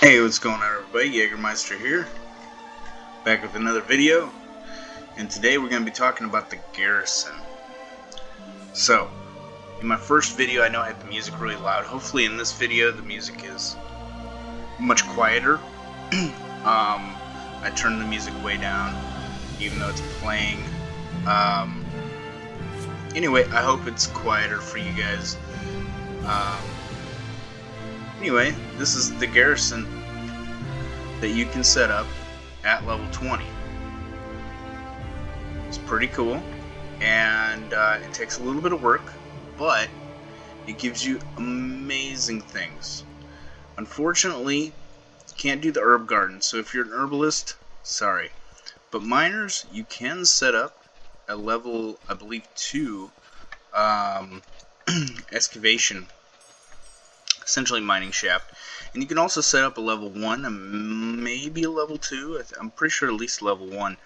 Hey, what's going on, everybody? Jägermeister here, back with another video, and today we're going to be talking about the Garrison. So, in my first video, I know I had the music really loud. Hopefully in this video, the music is much quieter. I turned the music way down, even though it's playing. Anyway, I hope it's quieter for you guys. Anyway, this is the Garrison that you can set up at level 20. It's pretty cool, and it takes a little bit of work, but it gives you amazing things. Unfortunately, you can't do the herb garden, so if you're an herbalist, sorry. But miners, you can set up a level, I believe, 2 excavation, essentially mining shaft. And you can also set up a level 1 and maybe a level 2, I'm pretty sure at least level 1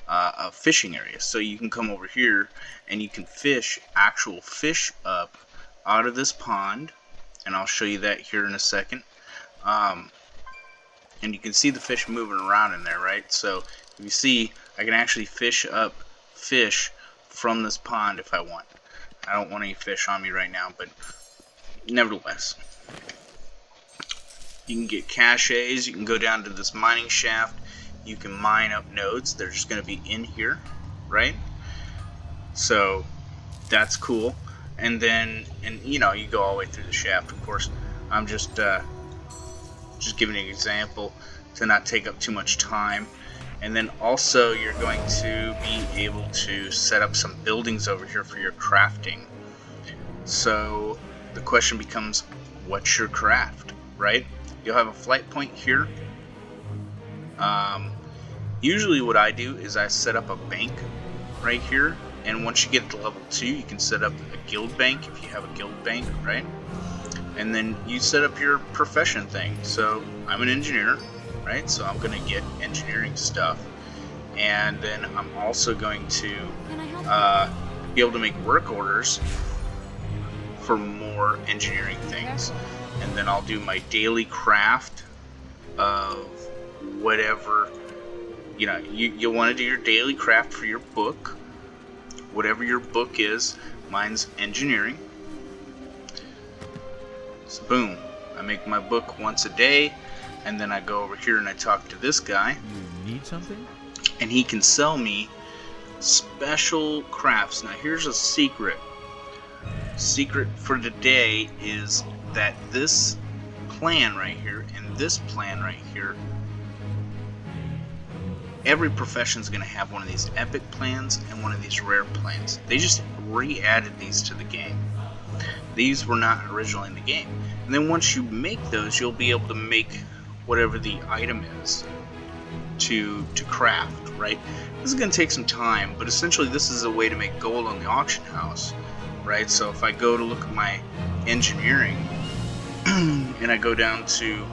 a fishing area. So you can come over here and you can fish actual fish up out of this pond, and I'll show you that here in a second. And you can see the fish moving around in there, right? So if you see, I can actually fish up fish from this pond if I want. I don't want any fish on me right now, but nevertheless, you can get caches. You can go down to this mining shaft. You can mine up nodes. They're just going to be in here, right? So that's cool. And then, you know, you go all the way through the shaft. Of course, I'm just giving an example to not take up too much time. And then also, you're going to be able to set up some buildings over here for your crafting. So the question becomes, what's your craft, right? You'll have a flight point here. Usually what I do is I set up a bank right here, and once you get to level 2, you can set up a guild bank if you have a guild bank, right? And then you set up your profession thing. So I'm an engineer, right? So I'm going to get engineering stuff, and then I'm also going to be able to make work orders for more engineering things. And then I'll do my daily craft of whatever, you know, you'll want to do your daily craft for your book, whatever your book is. Mine's engineering. So boom, I make my book once a day, and then I go over here and I talk to this guy. You need something? And he can sell me special crafts. Now here's a secret. Secret for today is that this plan right here and this plan right here, every profession is going to have one of these epic plans and one of these rare plans. They just re-added these to the game. These were not originally in the game. And then once you make those, you'll be able to make whatever the item is to craft, right? This is going to take some time, but essentially this is a way to make gold on the auction house, right? So if I go to look at my engineering and I go down to in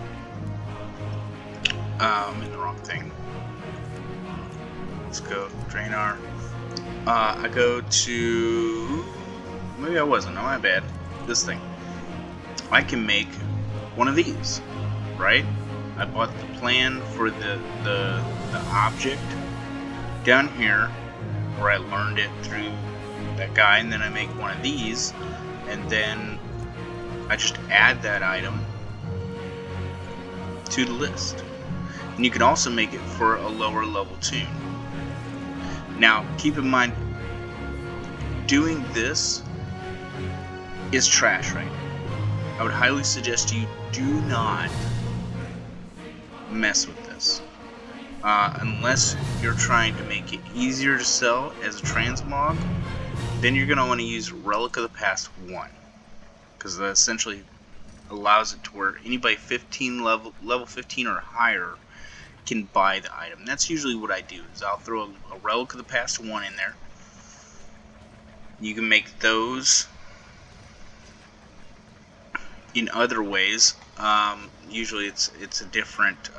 the wrong thing. Let's go Drainar. I go to, maybe I wasn't, no, my bad. This thing. I can make one of these, right? I bought the plan for the object down here, where I learned it through that guy, and then I make one of these, and then I just add that item to the list. And you can also make it for a lower level tune. Now, keep in mind, doing this is trash right now. I would highly suggest you do not mess with this. Unless you're trying to make it easier to sell as a transmog, then you're going to want to use Relic of the Past 1. Because that essentially allows it to where anybody 15 level 15 or higher can buy the item. That's usually what I do, is I'll throw a Relic of the Past 1 in there. You can make those in other ways. Usually it's a different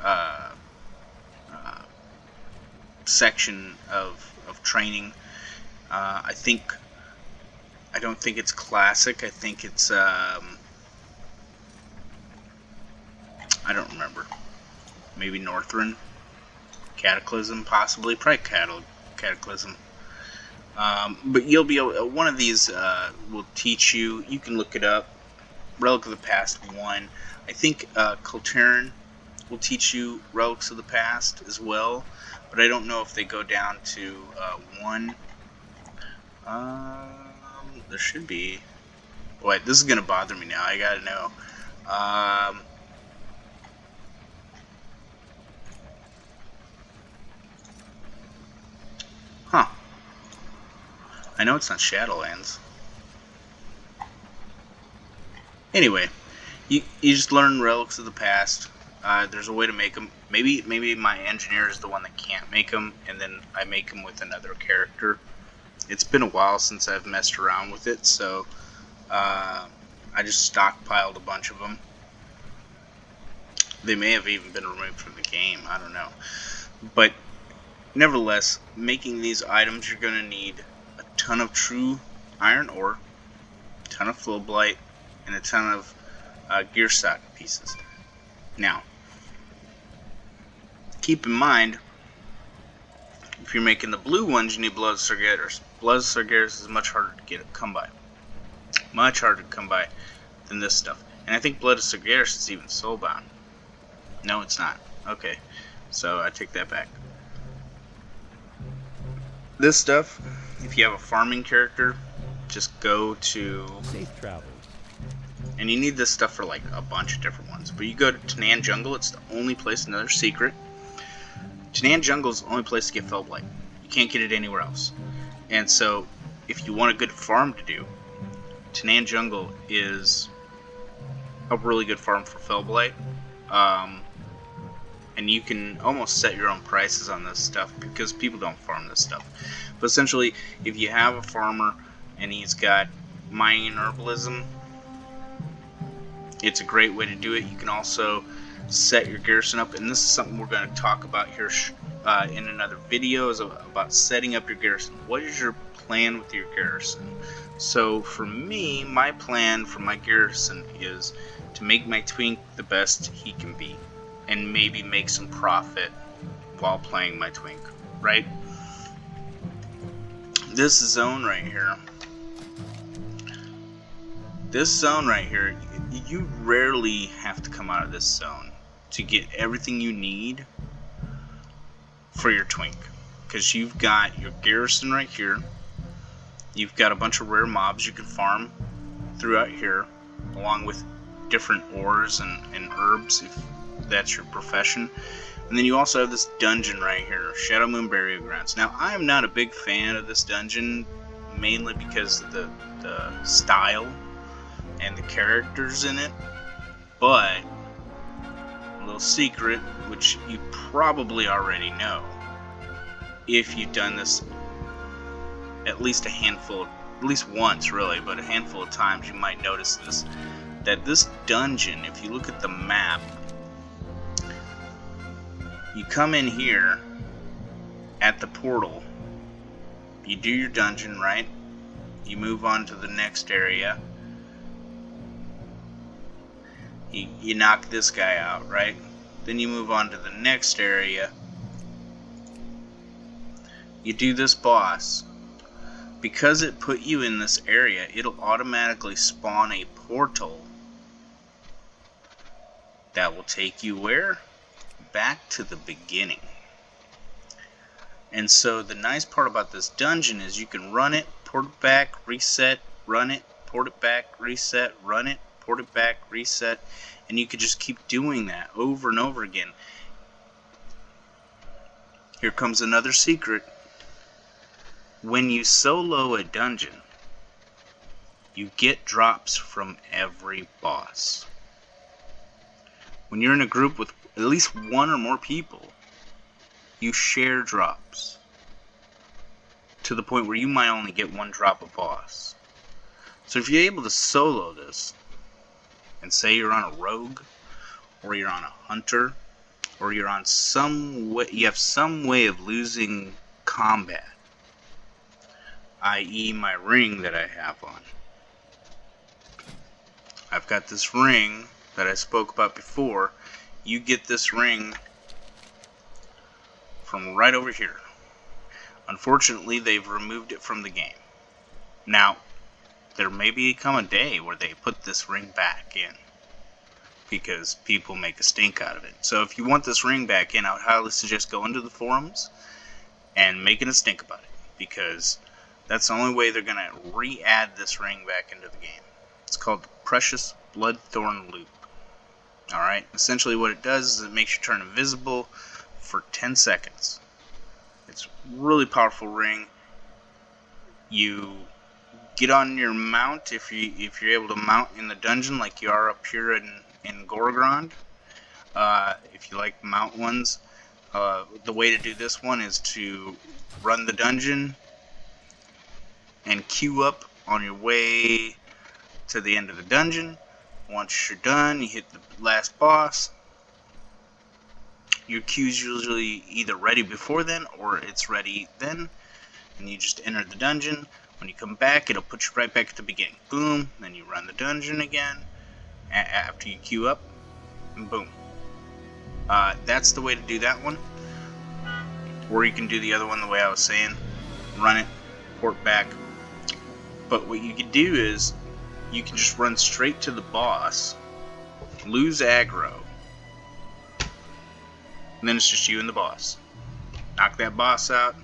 section of training. I don't think it's classic. I think it's I don't remember. maybe Northrend, Cataclysm, possibly, probably Cataclysm. But you'll be able, one of these will teach you. You can look it up. Relic of the Past 1. I think Kulturin will teach you Relics of the Past as well, but I don't know if they go down to 1. There should be. Wait, this is gonna bother me now. I gotta know. Huh. I know it's not Shadowlands. Anyway, you just learn Relics of the Past. There's a way to make them. Maybe my engineer is the one that can't make them, and then I make them with another character. It's been a while since I've messed around with it, so I just stockpiled a bunch of them. They may have even been removed from the game. I don't know. But nevertheless, making these items, you're going to need a ton of true iron ore, a ton of flowblight, and a ton of gear socket pieces. Now, keep in mind, if you're making the blue ones, you need Blood of Sargeras. Blood of Sargeras is much harder to come by. Much harder to come by than this stuff. And I think Blood of Sargeras is even soulbound. No, it's not. Okay, so I take that back. This stuff, if you have a farming character, just go to... Safe travels. And you need this stuff for like a bunch of different ones. But you go to Tanaan Jungle, it's the only place, another secret. Tanaan Jungle is the only place to get Fellblight. You can't get it anywhere else. And so, if you want a good farm to do, Tanaan Jungle is a really good farm for Fellblight. And you can almost set your own prices on this stuff because people don't farm this stuff. But essentially, if you have a farmer and he's got mining and herbalism, it's a great way to do it. You can also set your garrison up, and this is something we're going to talk about here in another video, is about setting up your garrison. What is your plan with your garrison? So for me, my plan for my garrison is to make my twink the best he can be, and maybe make some profit while playing my twink, right? This zone right here, you rarely have to come out of this zone to get everything you need for your twink, because you've got your garrison right here, you've got a bunch of rare mobs you can farm throughout here, along with different ores and herbs if that's your profession. And then you also have this dungeon right here, Shadow Moon Burial Grounds. Now, I am not a big fan of this dungeon, mainly because of the style and the characters in it, but a little secret, which you probably already know if you've done this at least once really, but a handful of times, you might notice this, that this dungeon, if you look at the map, you come in here at the portal, you do your dungeon, right? You move on to the next area. You knock this guy out, right? Then you move on to the next area. You do this boss. Because it put you in this area, it'll automatically spawn a portal that will take you where? Back to the beginning. And so the nice part about this dungeon is you can run it, port it back, reset, run it, port it back, reset, run it, port it back, reset, and you could just keep doing that over and over again. Here comes another secret. When you solo a dungeon, you get drops from every boss. When you're in a group with at least one or more people, you share drops to the point where you might only get one drop a boss. So if you're able to solo this, and say you're on a rogue, or you're on a hunter, or you're on some way, you have some way of losing combat, i.e. my ring that I have on. I've got this ring that I spoke about before. You get this ring from right over here. Unfortunately, they've removed it from the game. Now, there may become a day where they put this ring back in, because people make a stink out of it. So if you want this ring back in, I would highly suggest going to the forums and making a stink about it, because that's the only way they're going to re-add this ring back into the game. It's called the Precious Bloodthorn Loop. Alright, essentially what it does is it makes you turn invisible for 10 seconds. It's a really powerful ring. You get on your mount if you're able to mount in the dungeon like you are up here in Gorogrond. If you like mount ones, the way to do this one is to run the dungeon and queue up on your way to the end of the dungeon. Once you're done, you hit the last boss. Your queue's usually either ready before then or it's ready then, and you just enter the dungeon. When you come back, it'll put you right back at the beginning. Boom, then you run the dungeon again after you queue up, and boom. That's the way to do that one. Or you can do the other one the way I was saying. Run it, port back. But what you can do is, you can just run straight to the boss, lose aggro, and then it's just you and the boss. Knock that boss out,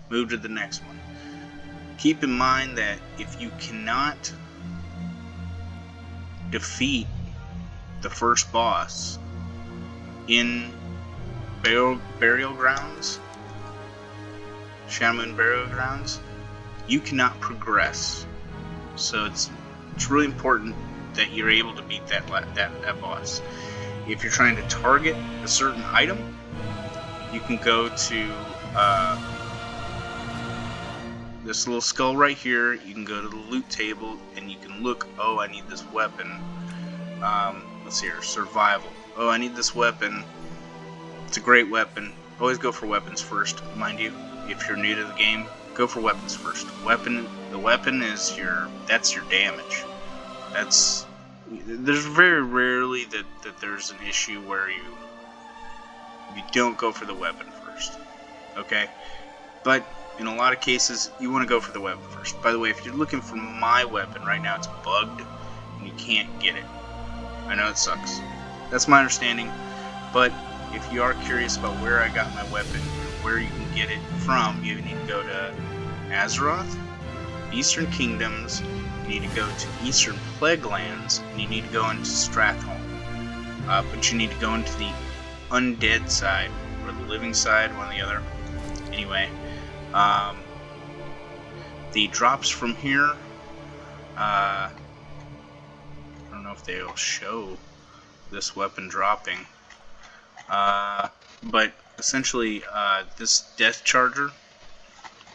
move to the next one. Keep in mind that if you cannot defeat the first boss in Burial Grounds, Shaman Burial Grounds, you cannot progress. So it's really important that you're able to beat that boss. If you're trying to target a certain item, you can go to this little skull right here. You can go to the loot table and you can look, oh, I need this weapon. Let's see here, survival. Oh, I need this weapon. It's a great weapon. Always go for weapons first, mind you. If you're new to the game, go for weapons first. The weapon is that's your damage. There's very rarely that there's an issue where you don't go for the weapon first. Okay? But in a lot of cases, you want to go for the weapon first. By the way, if you're looking for my weapon right now, it's bugged and you can't get it. I know it sucks. That's my understanding. But if you are curious about where I got my weapon, where you can get it from, you need to go to Azeroth, Eastern Kingdoms, you need to go to Eastern Plaguelands, and you need to go into Stratholme. But you need to go into the undead side, or the living side, one or the other. Anyway, the drops from here, I don't know if they'll show this weapon dropping, but essentially this Death Charger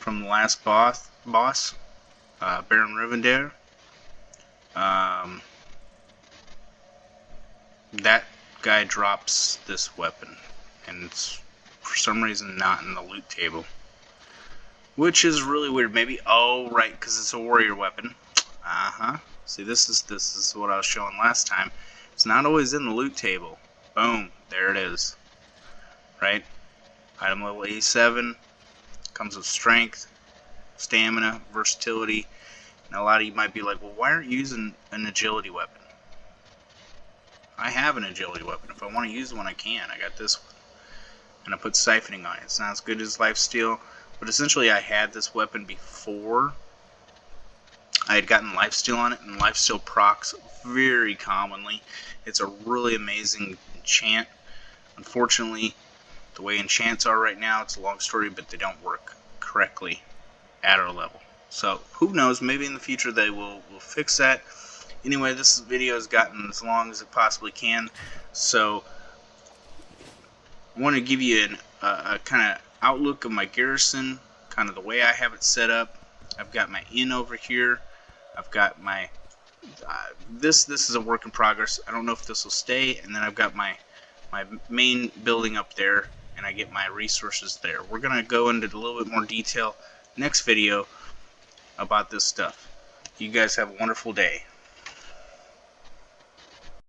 from the last boss, Baron Rivendare, that guy drops this weapon, and it's for some reason not in the loot table, which is really weird. Maybe, oh right, because it's a warrior weapon. See, this is what I was showing last time. It's not always in the loot table. Boom, there it is. Right, item level 87, comes with strength, stamina, versatility. Now a lot of you might be like, well, why aren't you using an agility weapon? I have an agility weapon. If I want to use one, I can. I got this one. And I put siphoning on it. It's not as good as lifesteal, but essentially I had this weapon before I had gotten lifesteal on it, and lifesteal procs very commonly. It's a really amazing enchant. Unfortunately, the way enchants are right now, it's a long story, but they don't work correctly at our level. So, who knows, maybe in the future they will fix that. Anyway, this video has gotten as long as it possibly can, so I want to give you a kind of outlook of my Garrison, kind of the way I have it set up. I've got my inn over here. I've got my this is a work in progress. I don't know if this will stay, and then I've got my main building up there, and I get my resources there. We're gonna go into a little bit more detail next video about this stuff. You guys have a wonderful day.